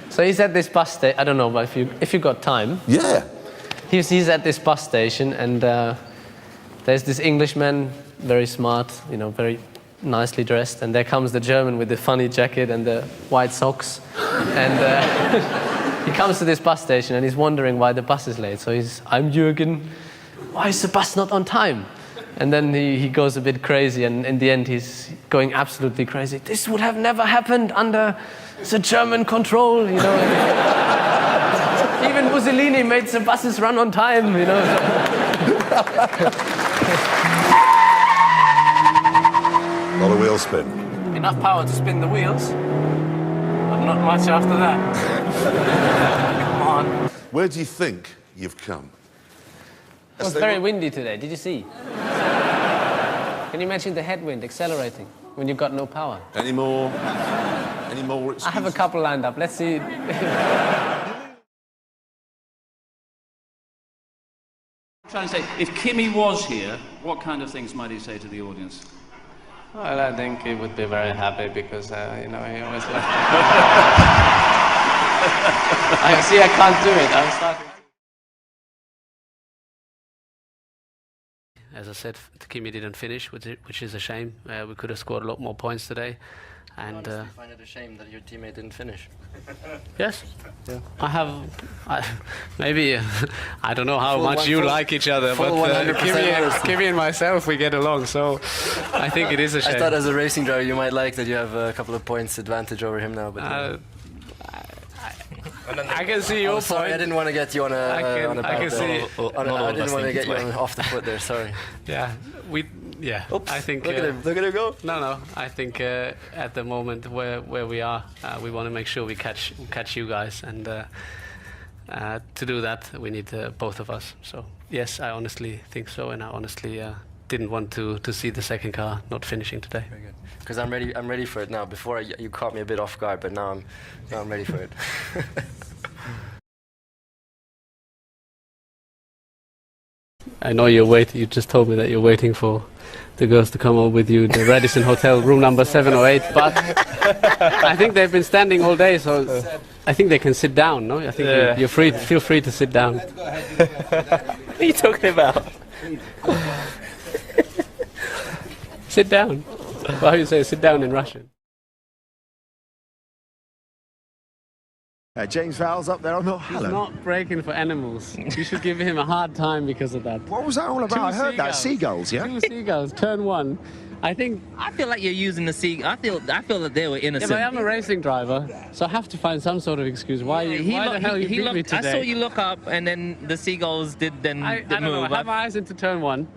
So he's at this bus station. I don't know, but if you got time. Yeah. He's at this bus station, and there's this Englishman, very smart, you know, very nicely dressed, and there comes the German with the funny jacket and the white socks, and he comes to this bus station and he's wondering why the bus is late. So I'm Jürgen, why is the bus not on time? And then he goes a bit crazy, and in the end he's going absolutely crazy. This would have never happened under the German control, you know. Even Mussolini made the buses run on time, you know. A lot of wheel spin. Enough power to spin the wheels, but not much after that. Come on. Where do you think you've come? It was very windy today, did you see? Can you imagine the headwind accelerating when you've got no power? Any more excuses? I have a couple lined up, let's see. I'm trying to say, if Kimi was here, what kind of things might he say to the audience? Well, I think he would be very happy because, you know, he always like... I see, I can't do it. I'm starting. As I said, Kimi didn't finish, which is a shame. We could have scored a lot more points today. And you find it a shame that your teammate didn't finish? Yes. Yeah. Maybe, I don't know how much you like each other, but Kimi and myself, we get along, so I think it is a shame. I thought as a racing driver you might like that you have a couple of points advantage over him now, but... I can see your point. Sorry, I didn't want to get you on a I can see. I didn't want to get you off the foot there. Sorry. Yeah, Oops, I think. Look at him go. No. I think at the moment where we are, we want to make sure we catch you guys, and to do that we need both of us. So yes, I honestly think so, and I honestly didn't want to see the second car not finishing today. Very good. Because I'm ready for it now. Before you caught me a bit off guard, but now I'm ready for it. I know you're waiting. You just told me that you're waiting for the girls to come over with you in the Radisson Hotel, room number 708. But I think they've been standing all day, so I think they can sit down. No, I think you're free. Feel free to sit down. What are you talking about? Sit down. Well, how do you say sit down in Russian? James Vowell's up there. I'm not. He's not breaking for animals. You should give him a hard time because of that. What was that all about? I heard that. Seagulls, yeah? 2 seagulls, turn 1. I feel like you're using the sea. I feel that they were innocent. Yeah, but I'm a racing driver, so I have to find some sort of excuse. Why the hell you beat me today? I saw you look up, and then the seagulls did the move. I don't know. I had my eyes into turn 1,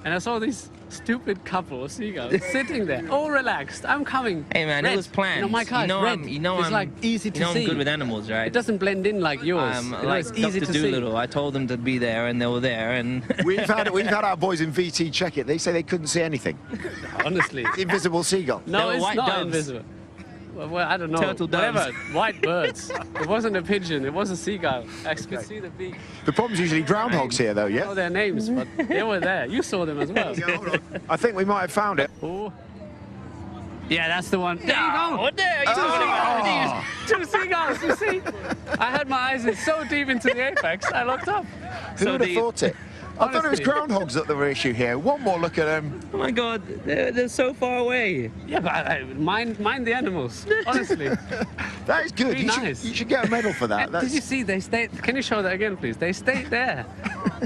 and I saw these stupid couple of seagulls sitting there, all relaxed. I'm coming. Hey man, red. It was planned. You know, my car is red. It's like easy to see. I'm good with animals, right? It doesn't blend in like yours. Like it's easy to see. I told them to be there, and they were there. And we've had our boys in VT check it. They say they couldn't see anything. Honestly, invisible seagull. No, it's not doves. Invisible. Well, I don't know. Turtle doves. Whatever. White birds. It wasn't a pigeon. It was a seagull. I could see the beak. The problem's usually groundhogs here, though, yeah? I know their names, but they were there. You saw them as well. Yeah, hold on. I think we might have found it. Oh. Yeah, that's the one. There you go. What there? Two seagulls, you see? I had my eyes in so deep into the apex, I looked up. Who would have thought it? I thought it was groundhogs that were issue here. One more look at them. Oh my God, they're so far away. Yeah, but mind the animals, honestly. That is good. You should get a medal for that. Did you see they stayed? Can you show that again, please? They stayed there.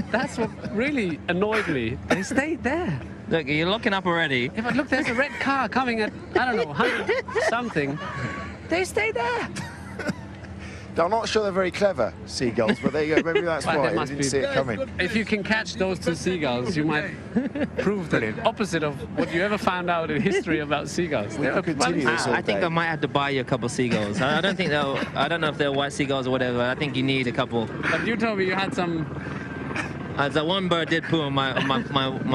That's what really annoyed me. They stayed there. Look, you're looking up already. Yeah, but look, there's a red car coming at, I don't know, 100 something. They stayed there. I'm not sure they're very clever, seagulls, but there you go. Maybe that's why I didn't see it coming. If you can catch those 2 seagulls, you might prove the opposite of what you ever found out in history about seagulls. We could continue this all I think day. I might have to buy you a couple seagulls. I don't know if they're white seagulls or whatever. I think you need a couple. But you told me you had some. That one bird did poo on my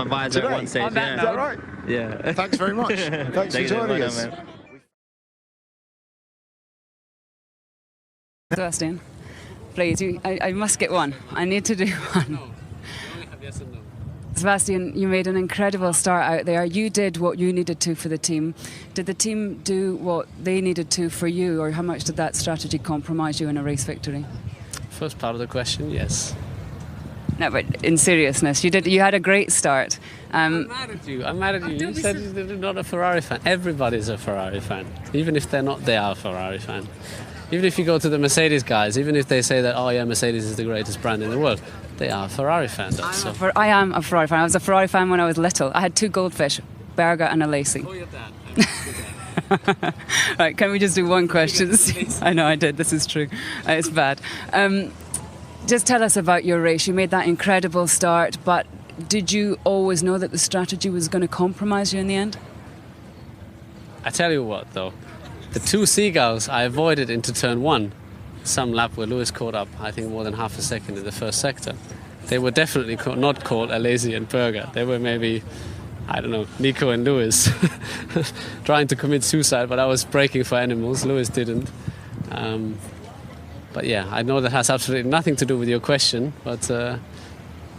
visor Today? at one stage. Is that right? Yeah. Thanks very much. Thanks for joining us. Sebastian, please, I must get one. I need to do one. No, you only have yes and no. Sebastian, you made an incredible start out there. You did what you needed to for the team. Did the team do what they needed to for you, or how much did that strategy compromise you in a race victory? First part of the question, yes. No, but in seriousness, you had a great start. I'm mad at you. You said you're not a Ferrari fan. Everybody's a Ferrari fan. Even if they're not, they are a Ferrari fan. Even if you go to the Mercedes guys, even if they say that, oh yeah, Mercedes is the greatest brand in the world, they are a Ferrari fan. I am a Ferrari fan. I was a Ferrari fan when I was little. I had 2 goldfish, Berger and a Lacey. Oh, your dad. Right, can we just do one question? I know I did. This is true. It's bad. Just tell us about your race. You made that incredible start, but did you always know that the strategy was going to compromise you in the end? I tell you what, though. The 2 seagulls I avoided into turn 1, some lap where Lewis caught up, I think more than half a second in the first sector. They were definitely not called Alesi and Berger. They were maybe, I don't know, Nico and Lewis trying to commit suicide, but I was braking for animals. Lewis didn't. But yeah, I know that has absolutely nothing to do with your question, but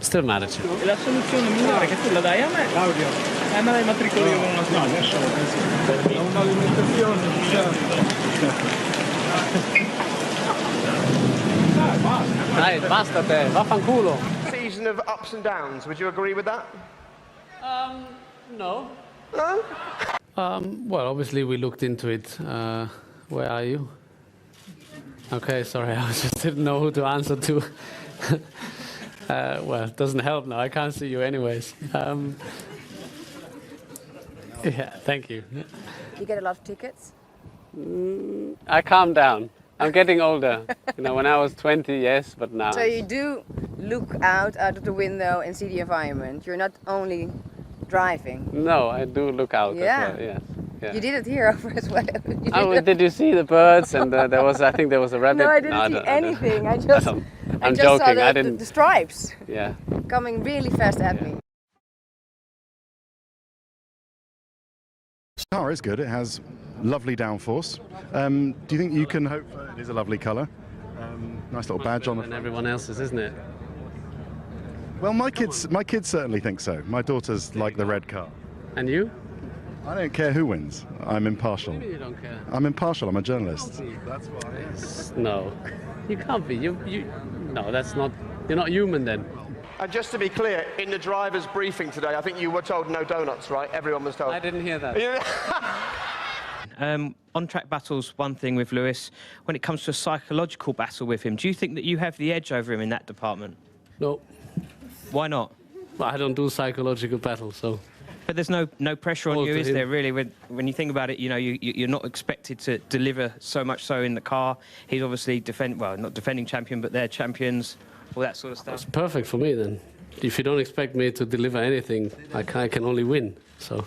still mad at you. La soluzione migliore che tu la dai a me, Claudio, e me la immatricolo io con una scuola. No, adesso Dai, basta te, vaffanculo. Season of ups and downs, would you agree with that? No. No? Well, obviously we looked into it. Where are you? Okay, sorry, I just didn't know who to answer to. Well, it doesn't help now. I can't see you anyways. Yeah, thank you. You get a lot of tickets? I calmed down. I'm getting older. When I was 20, yes, but now. So you do look out of the window and see the environment. You're not only driving. No, I do look out as well, yes. Yeah. You did it here over as well. Did you see the birds? And I think there was a rabbit. No, I didn't see anything. I just I'm saw joking. the stripes. Yeah. Coming really fast at me. The car is good. It has lovely downforce. Do you think you can hope for it? It is a lovely colour. Nice little badge on the front. And everyone else's, isn't it? Well, my kids certainly think so. My daughters like the red car. And you? I don't care who wins. I'm impartial. Maybe you don't care. I'm impartial. I'm a journalist. That's why. No, you can't be. No, that's not. You're not human then. And just to be clear, in the driver's briefing today, I think you were told no donuts, right? Everyone was told. I didn't hear that. On-track battle's one thing with Lewis. When it comes to a psychological battle with him, do you think that you have the edge over him in that department? No. Why not? Well, I don't do psychological battles, so. But there's no pressure on you, is there, really? When you think about it, you're not expected to deliver so much so in the car. He's obviously not defending champion, but they're champions, all that sort of stuff. That's perfect for me, then. If you don't expect me to deliver anything, I can only win, so.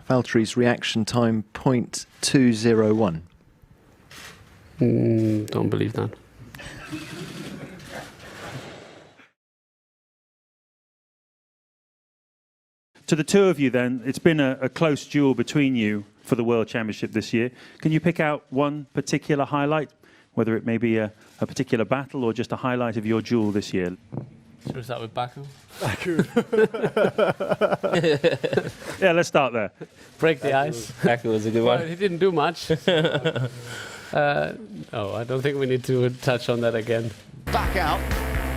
Valtteri's reaction time, 0.201. Don't believe that. To the two of you then, it's been a close duel between you for the World Championship this year. Can you pick out one particular highlight, whether it may be a particular battle or just a highlight of your duel this year? Should we start with Baku? Yeah, let's start there. Break the ice. Baku was a good one. Well, he didn't do much. No, I don't think we need to touch on that again. Back out.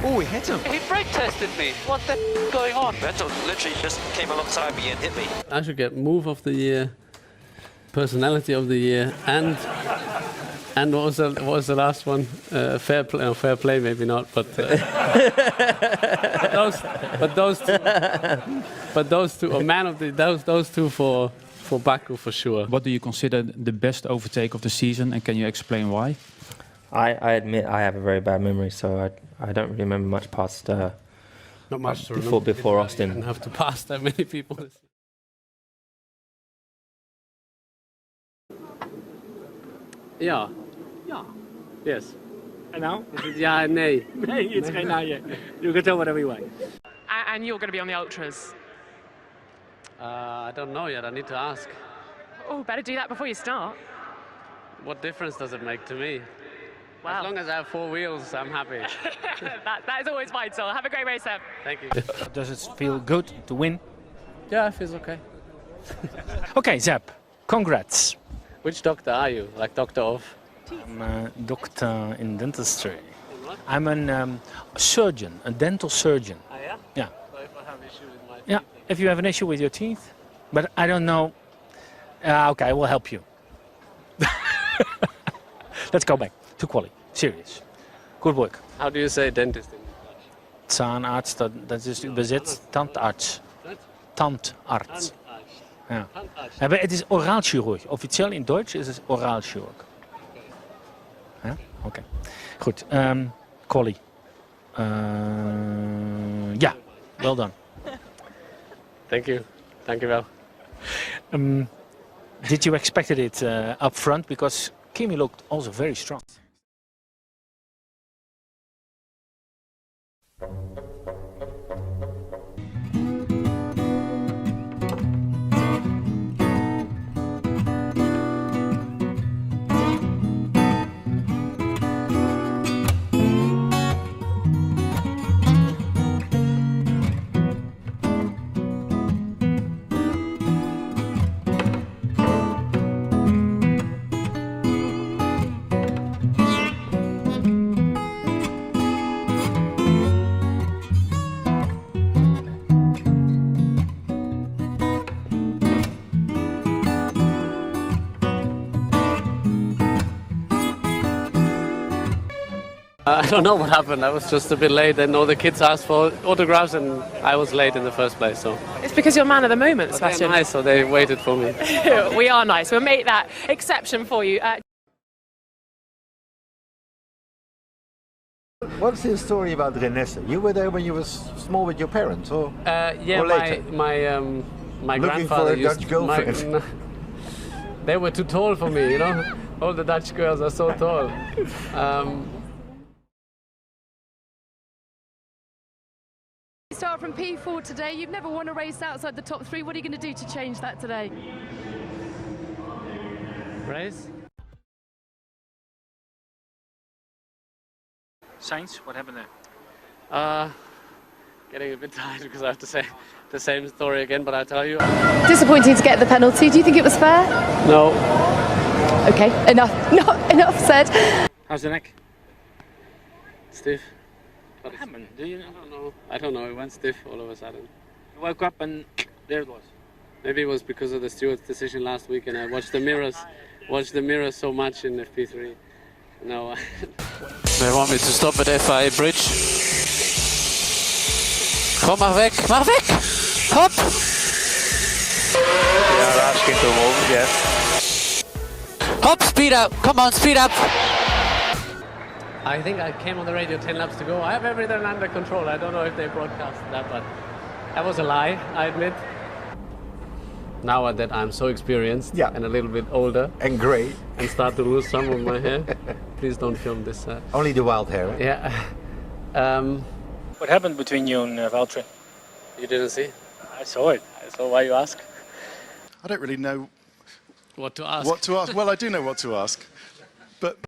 Oh, he hit him. He brake tested me. What the f going on? Vettel literally just came alongside me and hit me. I should get move of the year, personality of the year, and what was the last one? Fair play. No, fair play, maybe not, but those two. Or man of the those two for Baku for sure. What do you consider the best overtake of the season, and can you explain why? I admit I have a very bad memory, so I don't really remember much past Not much to remember. before Austin. You didn't have to pass that many people. Ja. Ja. Yes. And now? Ja en nee. Nee, it's geen naaien. You can tell whatever you want. And you're going to be on the ultras? I don't know yet. I need to ask. Oh, better do that before you start. What difference does it make to me? Wow. As long as I have 4 wheels, I'm happy. that is always vital. Have a great race, Seb. Thank you. Does it feel good to win? Yeah, it feels okay. Okay, Zeb, congrats. Which doctor are you? Like doctor of? I'm a doctor in dentistry. I'm a surgeon, a dental surgeon. Oh, yeah? Yeah. So if I have issue with my teeth? Yeah, if you have an issue with your teeth, but I don't know. Okay, I will help you. Let's go back to quali. Serious. Good work. How do you say dentist in Dutch? Zahnarzt, dat is übersetzt tandarts. Tandarts. Ja. Ja, maar het is oraalchirurg. Officieel in Duits is het oraalchirurg. Ja? Oké. Goed. Quali. Ja, well done. Thank you. Thank you well. Did you expected it up front? Because Kimi looked also very strong. I don't know what happened. I was just a bit late, and all the kids asked for autographs, and I was late in the first place. So It's because you're man of the moment, but they're Sebastian. nice, so they waited for me. We are nice. We'll make that exception for you. What's the story about Renesse? You were there when you were small with your parents, or Yeah, or later? my Looking grandfather for a used Dutch girlfriend. they were too tall for me, you know. All the Dutch girls are so tall. Start from P4 today. You've never won a race outside the top 3. What are you going to do to change that today? Race? Sainz, what happened there? Getting a bit tired because I have to say the same story again, but I'll tell you. Disappointing to get the penalty. Do you think it was fair? No. Okay, enough. Enough said. How's the neck? Stiff. What happened? Do you know? I don't know. It went stiff all of a sudden. You woke up and there it was. Maybe it was because of the steward's decision last week, and I watched the mirrors so much in FP3. No. They want me to stop at FIA Bridge. Kom maar weg, maar weg! Hop! They are asking to move, yes. Hop, speed up! Come on, speed up! I think I came on the radio 10 laps to go. I have everything under control. I don't know if they broadcast that, but that was a lie, I admit. Now that I'm so experienced and a little bit older and grey and start to lose some of my hair, please don't film this. Only the wild hair. Right? Yeah. What happened between you and Valtteri? You didn't see? I saw it. So why you ask? I don't really know what to ask. What to ask? Well, I do know what to ask, but.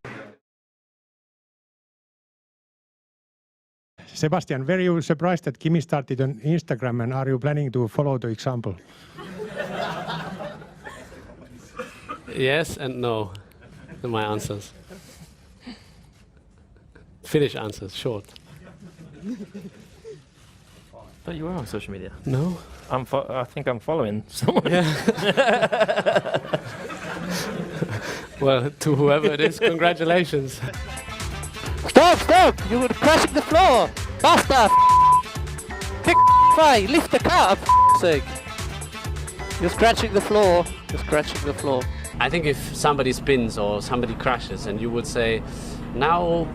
Sebastian, were you surprised that Kimi started on Instagram, and are you planning to follow the example? Yes and no, are my answers. Finnish answers, short. But you are on social media. No. I think I'm following someone. Yeah. Well, to whoever it is, congratulations. Stop! You were crashing the floor! Basta! Kick fly! Lift the car, for sake! You're scratching the floor. I think if somebody spins or somebody crashes and you would say, now,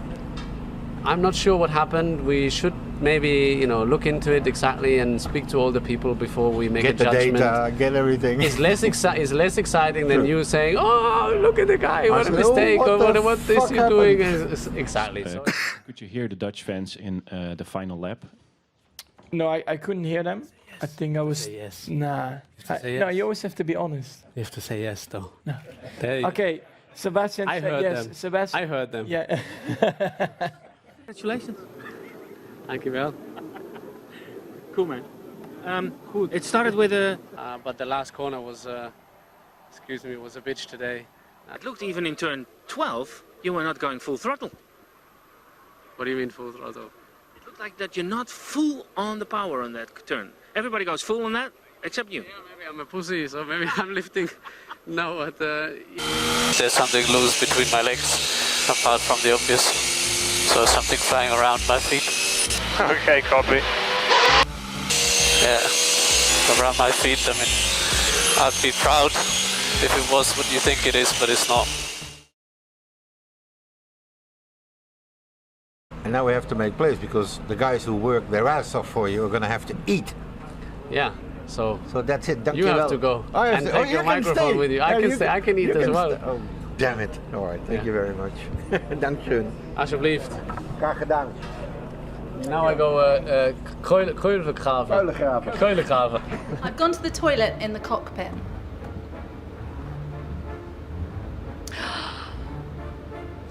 I'm not sure what happened, we should maybe, look into it exactly and speak to all the people before we make a judgment. Get the data, get everything. It's less exciting than you saying, oh, look at the guy, what a mistake, or what is he doing? Exactly. So. Could you hear the Dutch fans in the final lap? No, I couldn't hear them. I think I was... Say yes. Nah. Say yes. No, you always have to be honest. You have to say yes, though. No. There you Okay, Sebastian I said heard yes. them. Sebastian. I heard them. Yeah. Congratulations. Dankjewel. Cool, man. It started with a... But the last corner was, excuse me, was a bitch today. It looked even in turn 12, you were not going full throttle. What do you mean full throttle? It looked like that you're not full on the power on that turn. Everybody goes full on that, except you. Yeah, maybe I'm a pussy, so maybe I'm lifting. No, but... There's something loose between my legs, apart from the obvious. So something flying around my feet. Okay, copy. Yeah, around my feet. I mean, I'd be proud if it was what you think it is, but it's not. And now we have to make place because the guys who work their ass off for you are going to have to eat. Yeah, so that's it. you have to go and take your microphone with you. I can stay. I can eat as well. Oh, damn it. All right, thank you very much. Dankjewel. Alsjeblieft. Graag gedaan. Now I go Keulengraven. I've gone to the toilet in the cockpit.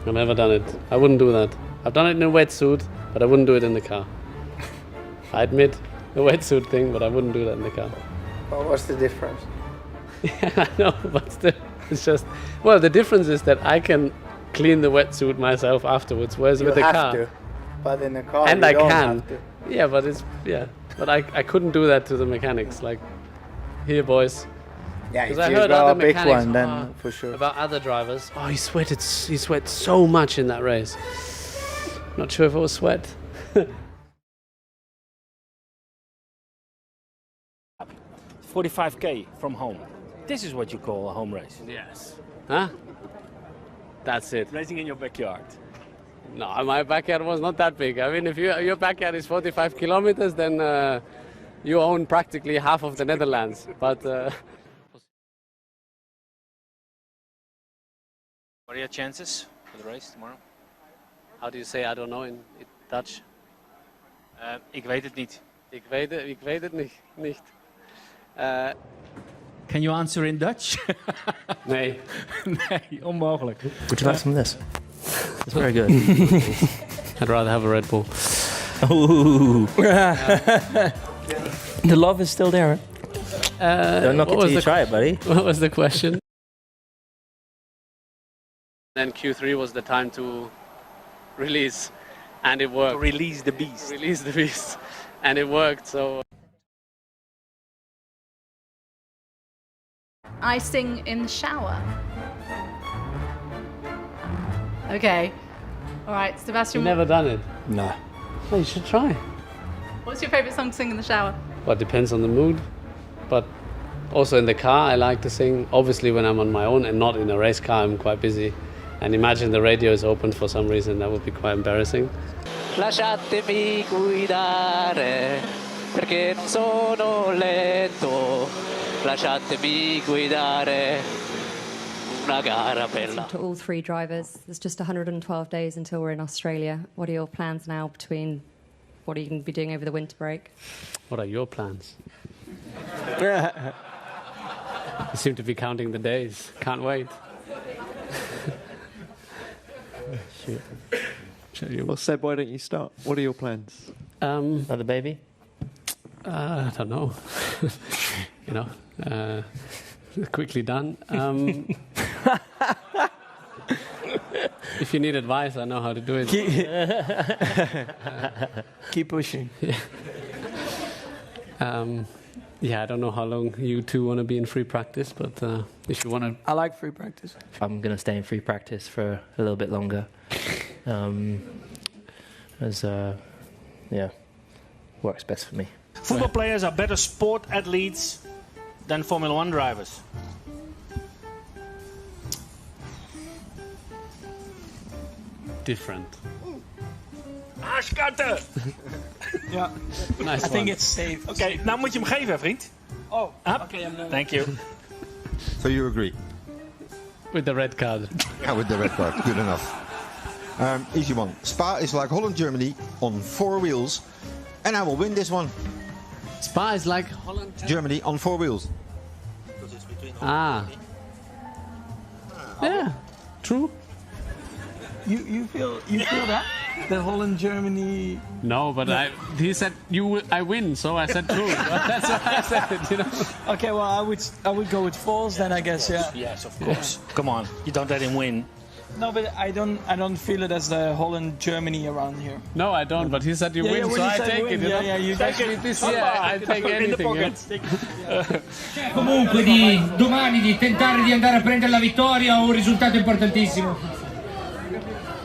I've never done it. I wouldn't do that. I've done it in a wetsuit, but I wouldn't do it in the car. I admit the wetsuit thing, but I wouldn't do that in the car. Well, what's the difference? Yeah, I know, but still, it's just... Well, the difference is that I can clean the wetsuit myself afterwards, whereas with the car... To, but in the car and you I don't can. have to. Yeah, but it's... Yeah, but I couldn't do that to the mechanics. Like, here, boys. Yeah, if I you heard got other a big mechanics, one, then for sure. About other drivers. Oh, he sweat so much in that race. Not sure if it was sweat. 45k from home. This is what you call a home race. Yes. Huh? That's it. Racing in your backyard. No, my backyard was not that big. I mean, if your backyard is 45 kilometers, then you own practically half of the Netherlands. But what are your chances for the race tomorrow? How do you say I don't know in Dutch? Ik weet het niet. Ik weet het niet. Can you answer in Dutch? Nee. Nee, onmogelijk. Would you like some of this? It's very good. I'd rather have a Red Bull. Ooh. The love is still there. Don't knock it till you try it, buddy. What was the question? Then Q3 was the time to release, and it worked. To release the beast. Release the beast, and it worked. So. I sing in the shower. Okay. All right, Sebastian. You've never done it? No. Well, you should try. What's your favourite song to sing in the shower? Well, it depends on the mood, but also in the car I like to sing. Obviously when I'm on my own and not in a race car, I'm quite busy. And imagine the radio is open for some reason, that would be quite embarrassing. Lasciatemi guidare, perché non sono lento. Lasciatemi guidare, una gara bella. To all three drivers, there's just 112 days until we're in Australia. What are your plans now between what are you going to be doing over the winter break? What are your plans? You seem to be counting the days. Can't wait. Well, Seb, why don't you start? What are your plans? Another baby? I don't know. You know, quickly done. If you need advice, I know how to do it. Keep pushing. Yeah, I don't know how long you two want to be in free practice, but if you want to... I like free practice. I'm going to stay in free practice for a little bit longer. Works best for me. Football players are better sport athletes than Formula 1 drivers. Different. Schatten! Ja. Nice I think it's safe. Oké, nou moet je hem geven, vriend. Oh, okay. Thank you. So you agree? With the red card. Yeah, with the red card. Good enough. Easy one. Spa is like Holland, Germany on 4 wheels, and I will win this one. Spa is like Holland, Germany on 4 wheels. Ah. Yeah. True. You feel that? The Holland, Germany. No, but he said I win, so I said true. That's what I said, you know. Okay, well I would go with false then, I guess. Yeah. Yes, of course. Come on, you don't let him win. No, but I don't feel it as the Holland, Germany around here. No, I don't. But he said you win, so I take it. Yeah, you take it. This year, I take anything. Comunque domani di tentare di andare a prendere la vittoria o un risultato importantissimo.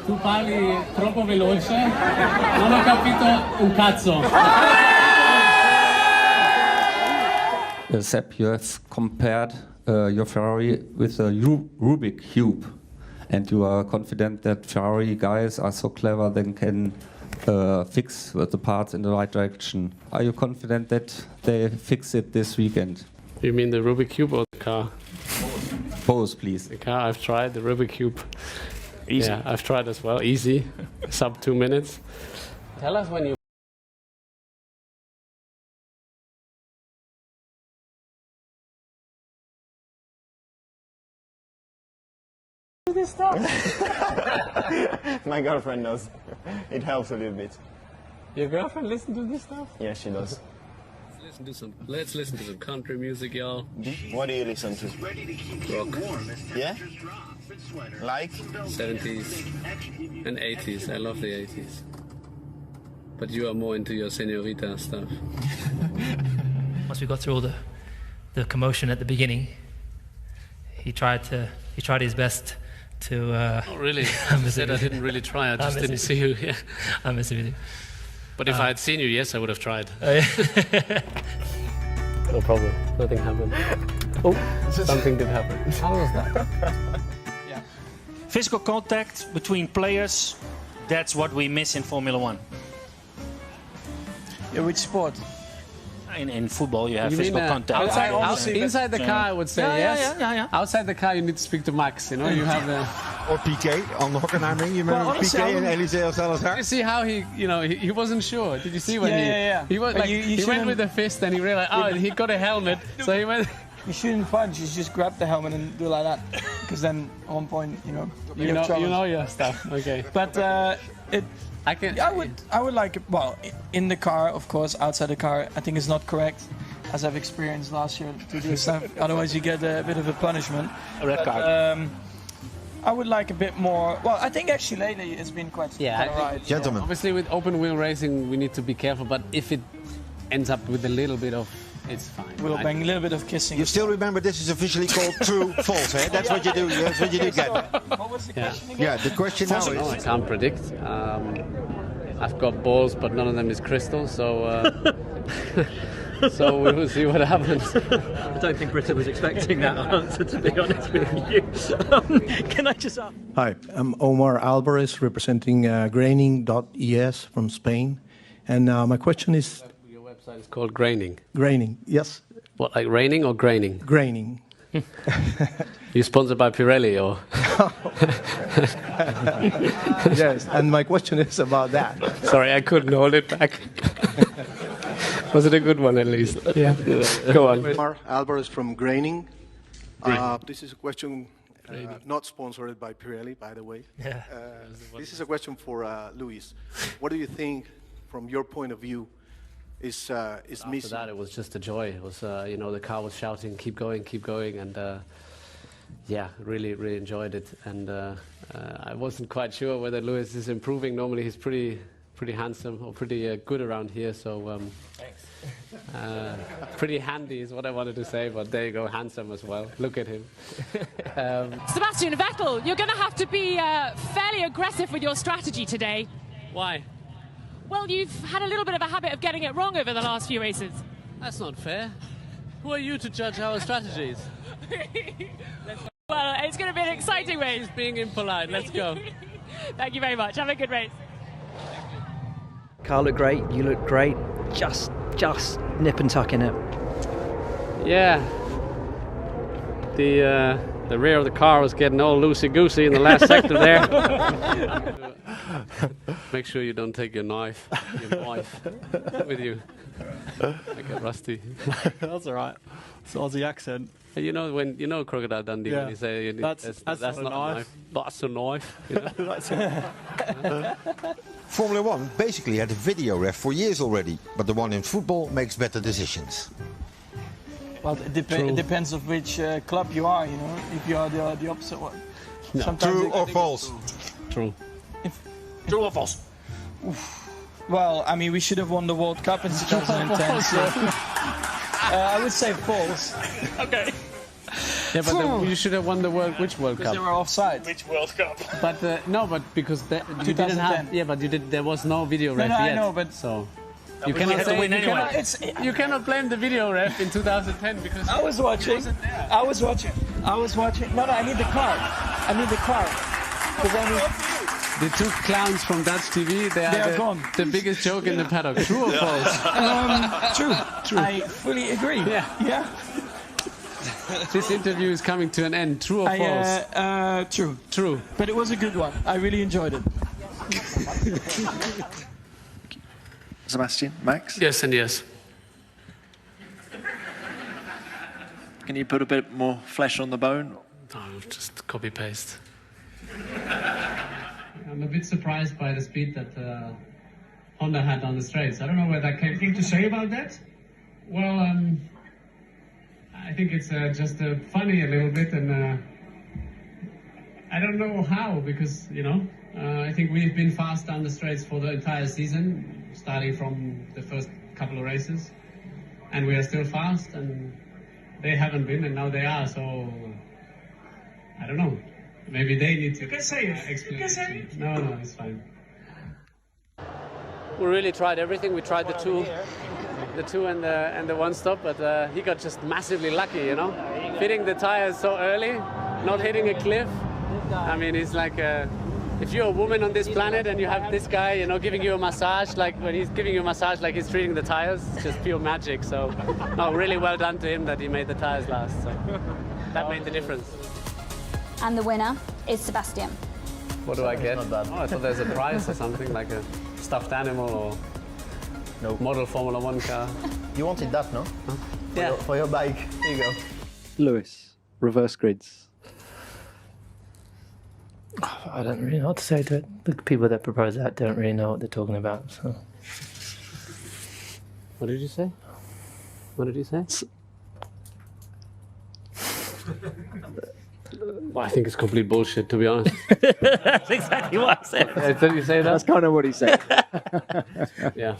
Tu parli troppo veloce, non ho capito un cazzo. Sepp, you have compared your Ferrari with a Rubik Cube, and you are confident that Ferrari guys are so clever they can fix the parts in the right direction. Are you confident that they fix it this weekend? You mean the Rubik Cube or the car? Both, please. The car, I've tried, the Rubik Cube. Easy. Yeah, I've tried as well. Easy, sub 2 minutes. Tell us when you. This stuff. My girlfriend knows. It helps a little bit. Your girlfriend listen to this stuff? Yeah, she does. Let's listen to some country music, y'all. What do you listen to? Rock. Yeah? Like? 70s and 80s. I love the 80s. But you are more into your señorita stuff. Once we got through all the commotion at the beginning, he tried his best to. Oh really? I said I didn't really try. I just didn't see you. Yeah. I'm messing with you. But if I had seen you, yes, I would have tried. No problem. Nothing happened. Oh, something did happen. How was that? Yeah. Physical contact between players, that's what we miss in Formula 1. Yeah, which sport? In football, you have You physical mean, contact. inside the car, I would say yes. Yeah. Outside the car, you need to speak to Max. You know, you have the. Or PK on the Hockenheimring. You remember PK and Eliseo Salazar? Did you see how he wasn't sure? Did you see when he was But like he went with the fist and he realized he got a helmet, so he went. You shouldn't punch. You just grab the helmet and do like that, because then at one point you know your stuff. Okay. But I would like it. Well, in the car, of course. Outside the car, I think it's not correct, as I've experienced last year, to do stuff. Otherwise, you get a bit of a punishment. A red card. I would like a bit more. Well, I think actually lately it's been quite alright. Gentlemen. Obviously, with open wheel racing, we need to be careful. But if it ends up with a little bit of, it's fine. We'll bang a little bit of kissing. You still remember this is officially called true, false, eh? That's what you do. That's what you do get. What was the question again? Yeah, the question now is. I can't predict. I've got balls, but none of them is crystal, so so we will see what happens. I don't think Britta was expecting that answer, to be honest with you. Can I just ask? Hi, I'm Omar Alvarez, representing graining.es from Spain. And my question is... Your website is called Graining. Graining, yes. What, like raining or graining? Graining. You sponsored by Pirelli, or? Yes, and my question is about that. Sorry, I couldn't hold it back. Was it a good one, at least? Yeah. Go on. Omar Alvarez from Graining. This is a question not sponsored by Pirelli, by the way. Yeah. This is a question for Luis. What do you think, from your point of view, is After missing? that, it was just a joy. It was, the car was shouting, keep going, and yeah, really enjoyed it. And I wasn't quite sure whether Lewis is improving. Normally, he's pretty handsome or pretty good around here. So pretty handy is what I wanted to say. But there you go, handsome as well. Look at him. Sebastian Vettel, you're going to have to be fairly aggressive with your strategy today. Why? Well, you've had a little bit of a habit of getting it wrong over the last few races. That's not fair. Who are you to judge our strategies? Well, it's going to be an exciting race. He's being impolite. Let's go. Thank you very much. Have a good race. Car looked great, you look great. Just nip and tuck in it. Yeah. The rear of the car was getting all loosey-goosey in the last sector there. Make sure you don't take your knife with you. I get rusty. That's all right. It's Aussie accent. You know when you know Crocodile Dundee when you say that's not a knife. That's a knife. You know? Formula 1 basically had a video ref for years already, but the one in football makes better decisions. Well, it depends of which club you are, you know. If you are the opposite one. No. True or false? True. True or false? Oof. Well, I mean, we should have won the World Cup in 2010. So, I would say false. Okay. Yeah, but you should have won the World Cup? Because they were offside. Which World Cup? But no, but because you didn't have. Yeah, but there was no video ref yet. I know, but so. You cannot say you cannot blame the video ref in 2010 because I was watching. I was watching. No, I need the card. I need the card. The two clowns from Dutch TV, they are gone. The biggest joke in the paddock. True or false? True. I fully agree. Yeah. This interview is coming to an end. True or false? True. True. But it was a good one. I really enjoyed it. Sebastian, Max? Yes and yes. Can you put a bit more flesh on the bone? No, just copy paste. I'm a bit surprised by the speed that Honda had on the straights. I don't know where that came. Anything to say about that? Well, I think it's just funny a little bit, and I don't know how, because I think we've been fast down the straights for the entire season, starting from the first couple of races, and we are still fast, and they haven't been, and now they are. So I don't know. Maybe they need to explain it. No, it's fine. We really tried everything. We tried the two and the one stop, but he got just massively lucky, Fitting the tires so early, not hitting a cliff. I mean, it's like if you're a woman on this planet and you have this guy, giving you a massage, like when he's giving you a massage, like he's treating the tires, it's just pure magic. So, no, really well done to him that he made the tires last. So that made the difference. And the winner is Sebastian. What do I get? Oh, I thought there's a prize or something, like a stuffed animal or model Formula 1 car. You wanted that, no? Huh? Yeah. For your bike. Here you go. Lewis, reverse grids. I don't really know what to say to it. The people that propose that don't really know what they're talking about. So. What did you say? What did you say? Well, I think it's complete bullshit, to be honest. That's exactly what I said. Did you say that? That's kind of what he said. Yeah.